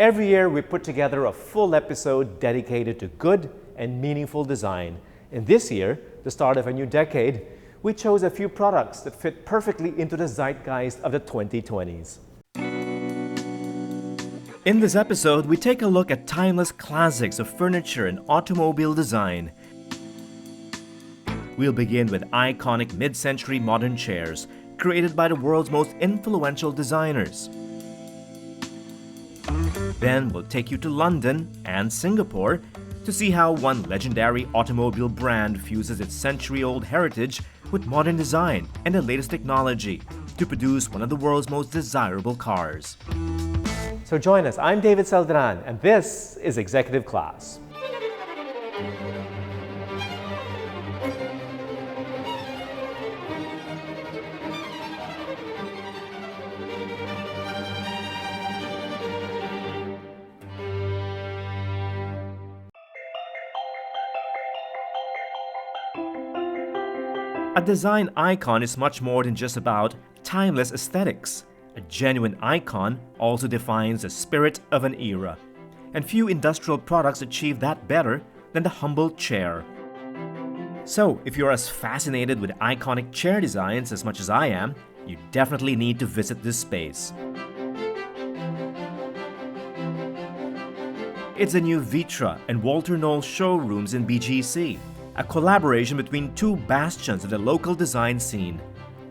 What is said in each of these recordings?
Every year we put together a full episode dedicated to good and meaningful design. And this year, the start of a new decade, we chose a few products that fit perfectly into the zeitgeist of the 2020s. In this episode, we take a look at timeless classics of furniture and automobile design. We'll begin with iconic mid-century modern chairs created by the world's most influential designers. Then we'll take you to London and Singapore to see how one legendary automobile brand fuses its century-old heritage with modern design and the latest technology to produce one of the world's most desirable cars. So join us. I'm David Saldanan, and this is Executive Class. A design icon is much more than just about timeless aesthetics. A genuine icon also defines the spirit of an era. And few industrial products achieve that better than the humble chair. So, if you're as fascinated with iconic chair designs as much as I am, you definitely need to visit this space. It's the new Vitra and Walter Knoll showrooms in BGC. A collaboration between two bastions of the local design scene,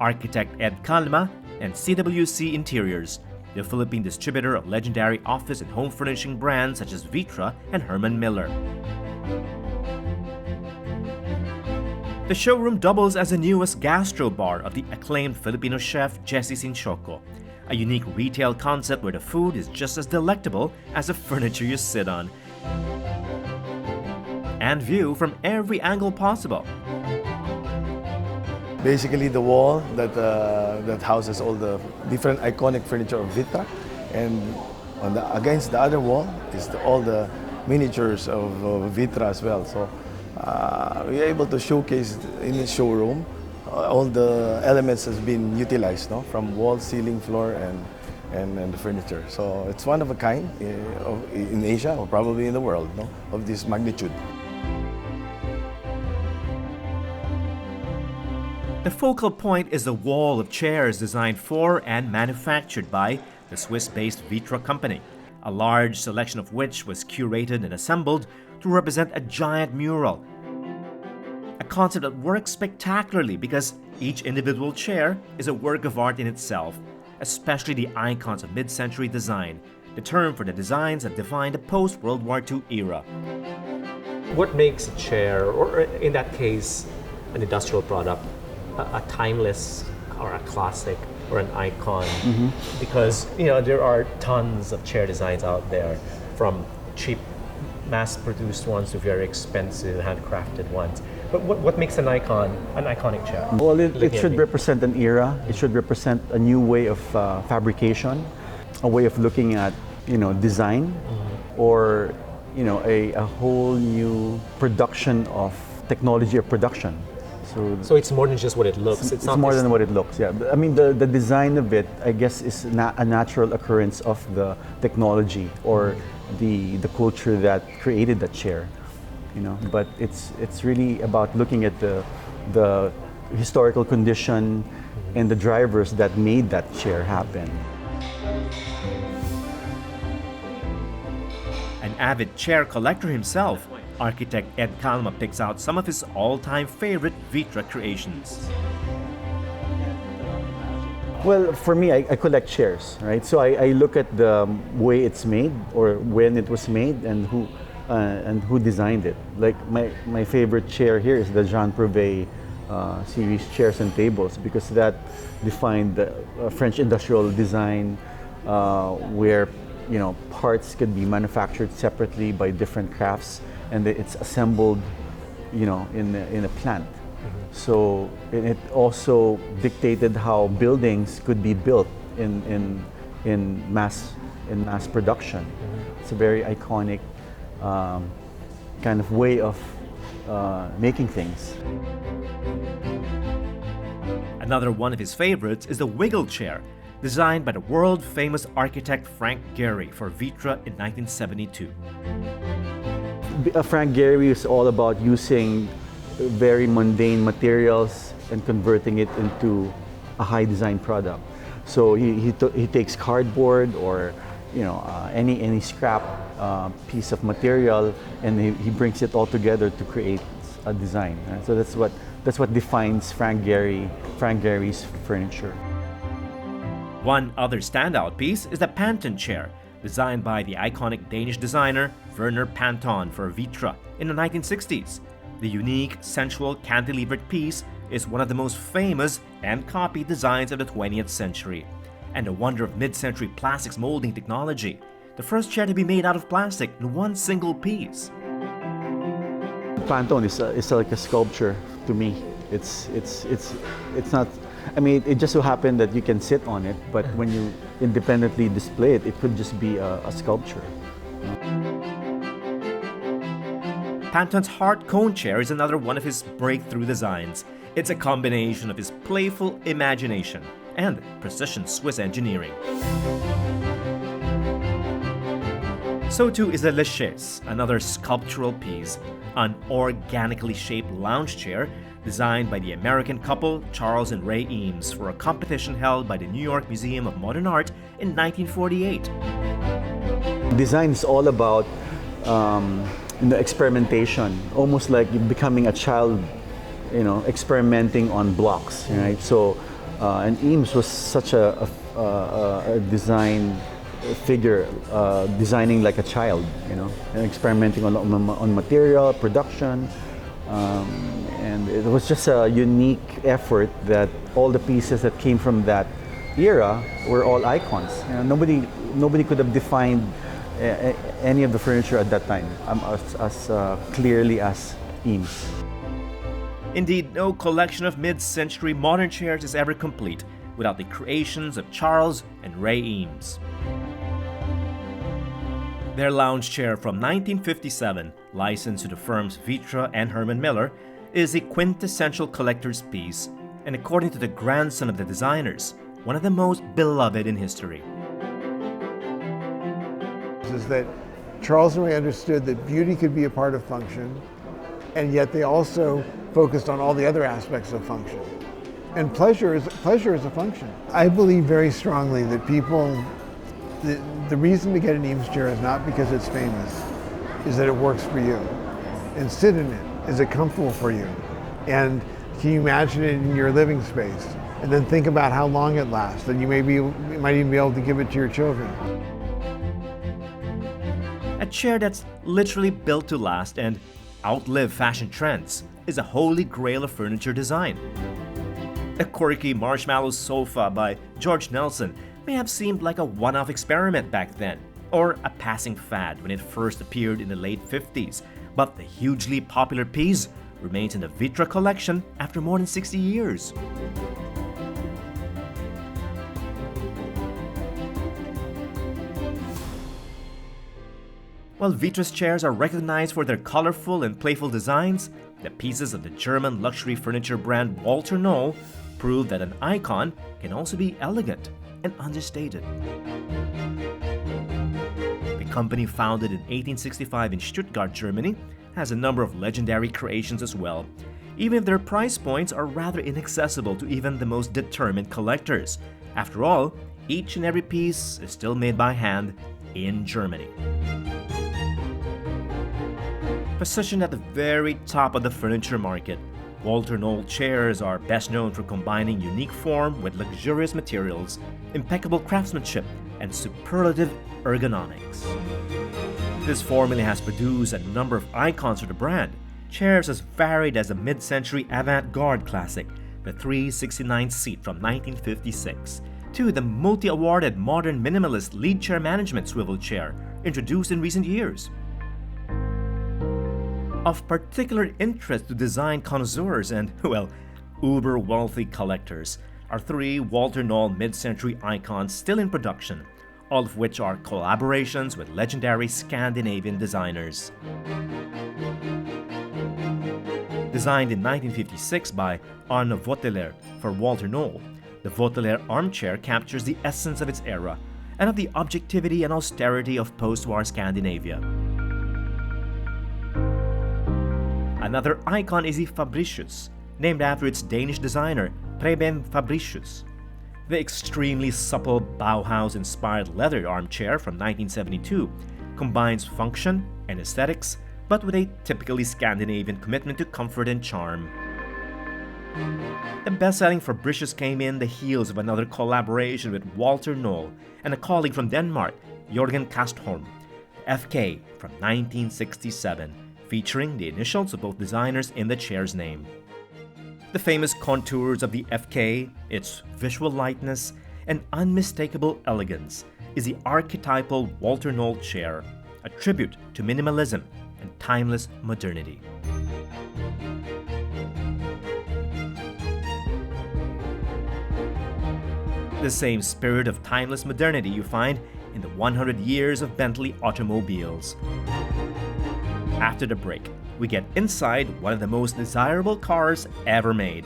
architect Ed Calma and CWC Interiors, the Philippine distributor of legendary office and home furnishing brands such as Vitra and Herman Miller. The showroom doubles as the newest gastro bar of the acclaimed Filipino chef Jesse Sinchoco, a unique retail concept where the food is just as delectable as the furniture you sit on, and view from every angle possible. Basically, the wall that houses all the different iconic furniture of Vitra, and against the other wall is all the miniatures of Vitra as well. So we are able to showcase in the showroom all the elements has been utilized, no? From wall, ceiling, floor, and the furniture. So it's one of a kind in Asia or probably in the world, no? Of this magnitude. The focal point is the wall of chairs designed for and manufactured by the Swiss-based Vitra company, a large selection of which was curated and assembled to represent a giant mural. A concept that works spectacularly because each individual chair is a work of art in itself, especially the icons of mid-century design, the term for the designs that define the post-World War II era. What makes a chair, or in that case, an industrial product, a timeless or a classic or an icon? Because there are tons of chair designs out there, from cheap mass-produced ones to very expensive handcrafted ones. But what makes an iconic chair? Well, it should represent an era. It should represent a new way of fabrication, a way of looking at design, or a whole new production of technology of production. So it's more than just what it looks. It's more than what it looks, yeah. I mean, the design of it, I guess, is a natural occurrence of the technology or the culture that created that chair, But it's really about looking at the historical condition and the drivers that made that chair happen. An avid chair collector himself, architect Ed Calma picks out some of his all-time favorite Vitra creations. Well, for me, I collect chairs, right? So I look at the way it's made or when it was made and who designed it. Like my favorite chair here is the Jean Prouvé series chairs and tables, because that defined the French industrial design where parts could be manufactured separately by different crafts, and it's assembled, in a plant. So it also dictated how buildings could be built in mass production. It's a very iconic kind of way of making things. Another one of his favorites is the wiggle chair, designed by the world-famous architect Frank Gehry for Vitra in 1972. Frank Gehry is all about using very mundane materials and converting it into a high design product. So he takes cardboard or any scrap piece of material, and he brings it all together to create a design. So that's what defines Frank Gehry's furniture. One other standout piece is the Panton chair, designed by the iconic Danish designer Werner Panton for Vitra in the 1960s. The unique, sensual, cantilevered piece is one of the most famous and copied designs of the 20th century, and a wonder of mid-century plastics molding technology, the first chair to be made out of plastic in one single piece. Panton is like a sculpture to me. It's not. I mean, it just so happened that you can sit on it, but when you independently display it, it could just be a sculpture. Panton's heart cone chair is another one of his breakthrough designs. It's a combination of his playful imagination and precision Swiss engineering. So too is the Le Chaise, another sculptural piece, an organically shaped lounge chair designed by the American couple Charles and Ray Eames for a competition held by the New York Museum of Modern Art in 1948. Design is all about experimentation, almost like you're becoming a child, experimenting on blocks, right? So, and Eames was such a design figure, designing like a child, and experimenting on material, production, and it was just a unique effort that all the pieces that came from that era were all icons. Nobody could have defined any of the furniture at that time as clearly as Eames. Indeed, no collection of mid-century modern chairs is ever complete without the creations of Charles and Ray Eames. Their lounge chair from 1957, licensed to the firms Vitra and Herman Miller, is a quintessential collector's piece, and according to the grandson of the designers, one of the most beloved in history. Is that Charles and Ray understood that beauty could be a part of function, and yet they also focused on all the other aspects of function. And pleasure is a function. I believe very strongly that the reason to get an Eames chair is not because it's famous, is that it works for you. And sit in it. Is it comfortable for you? And can you imagine it in your living space? And then think about how long it lasts, and you might even be able to give it to your children. A chair that's literally built to last and outlive fashion trends is a holy grail of furniture design. A quirky marshmallow sofa by George Nelson may have seemed like a one-off experiment back then, or a passing fad when it first appeared in the late 50s, but the hugely popular piece remains in the Vitra collection after more than 60 years. While Vitra's chairs are recognized for their colorful and playful designs, the pieces of the German luxury furniture brand Walter Knoll prove that an icon can also be elegant and understated. The company, founded in 1865 in Stuttgart, Germany, has a number of legendary creations as well, even if their price points are rather inaccessible to even the most determined collectors. After all, each and every piece is still made by hand in Germany. Positioned at the very top of the furniture market, Walter Knoll chairs are best known for combining unique form with luxurious materials, impeccable craftsmanship, and superlative ergonomics. This formula has produced a number of icons for the brand, chairs as varied as the mid-century avant-garde classic, the 369-seat from 1956, to the multi-awarded modern minimalist lead chair management swivel chair, introduced in recent years. Of particular interest to design connoisseurs and, well, uber-wealthy collectors are three Walter Knoll mid-century icons still in production, all of which are collaborations with legendary Scandinavian designers. Designed in 1956 by Arne Voteler for Walter Knoll, The Vautelaire armchair captures the essence of its era and of the objectivity and austerity of post-war Scandinavia. Another icon is the Fabricius, named after its Danish designer, Preben Fabricius. The extremely supple Bauhaus-inspired leather armchair from 1972 combines function and aesthetics, but with a typically Scandinavian commitment to comfort and charm. The best-selling Fabricius came in the heels of another collaboration with Walter Knoll and a colleague from Denmark, Jørgen Kastholm, FK from 1967, featuring the initials of both designers in the chair's name. The famous contours of the FK, its visual lightness, and unmistakable elegance is the archetypal Walter Knoll chair, a tribute to minimalism and timeless modernity. The same spirit of timeless modernity you find in the 100 years of Bentley automobiles. After the break, we get inside one of the most desirable cars ever made.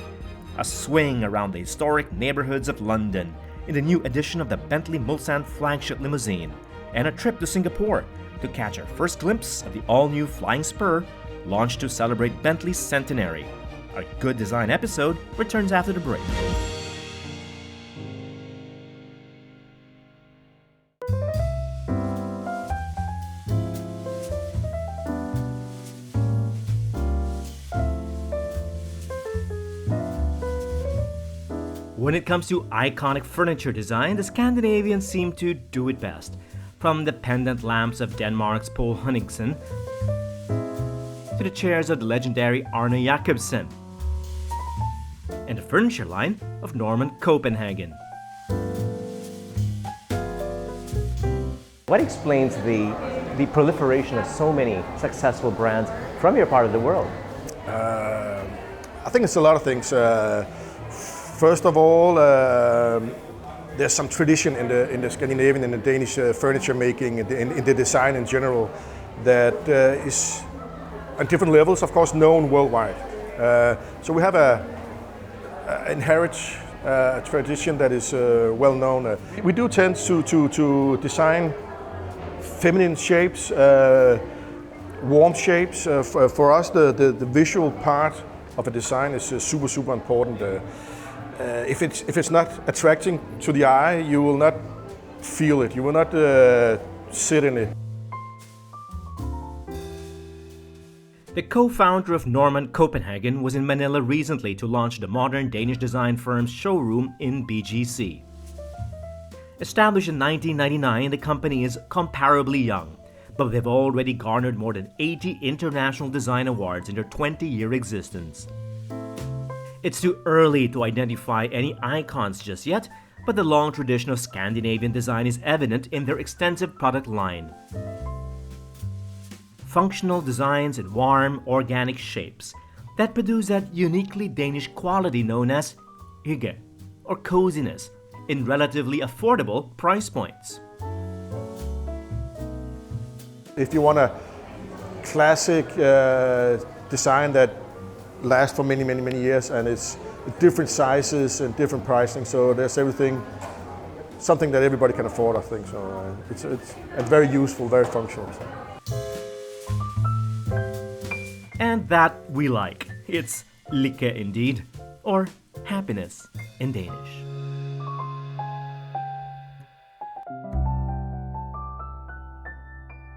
A swing around the historic neighborhoods of London in the new edition of the Bentley Mulsanne flagship limousine, and a trip to Singapore to catch our first glimpse of the all-new Flying Spur, launched to celebrate Bentley's centenary. Our Good Design episode returns after the break. When it comes to iconic furniture design, the Scandinavians seem to do it best. From the pendant lamps of Denmark's Poul Henningsen to the chairs of the legendary Arne Jacobsen and the furniture line of Norman Copenhagen. What explains the proliferation of so many successful brands from your part of the world? I think it's a lot of things. First of all, there's some tradition in the Scandinavian and the Danish furniture making, in the design in general, that is on different levels, of course, known worldwide. So we have a inherent tradition that is well known. We do tend to design feminine shapes, warm shapes. For us, the visual part of a design is super important. If it's not attracting to the eye, you will not feel it. You will not sit in it. The co-founder of Norman Copenhagen was in Manila recently to launch the modern Danish design firm's showroom in BGC. Established in 1999, the company is comparably young, but they've already garnered more than 80 international design awards in their 20-year existence. It's too early to identify any icons just yet, but the long tradition of Scandinavian design is evident in their extensive product line. Functional designs in warm, organic shapes that produce that uniquely Danish quality known as hygge, or coziness, in relatively affordable price points. If you want a classic design that lasts for many years, and it's different sizes and different pricing, so there's everything, something that everybody can afford, I think. So it's very useful, very functional. So. And that we like. It's lykke indeed, or happiness in Danish.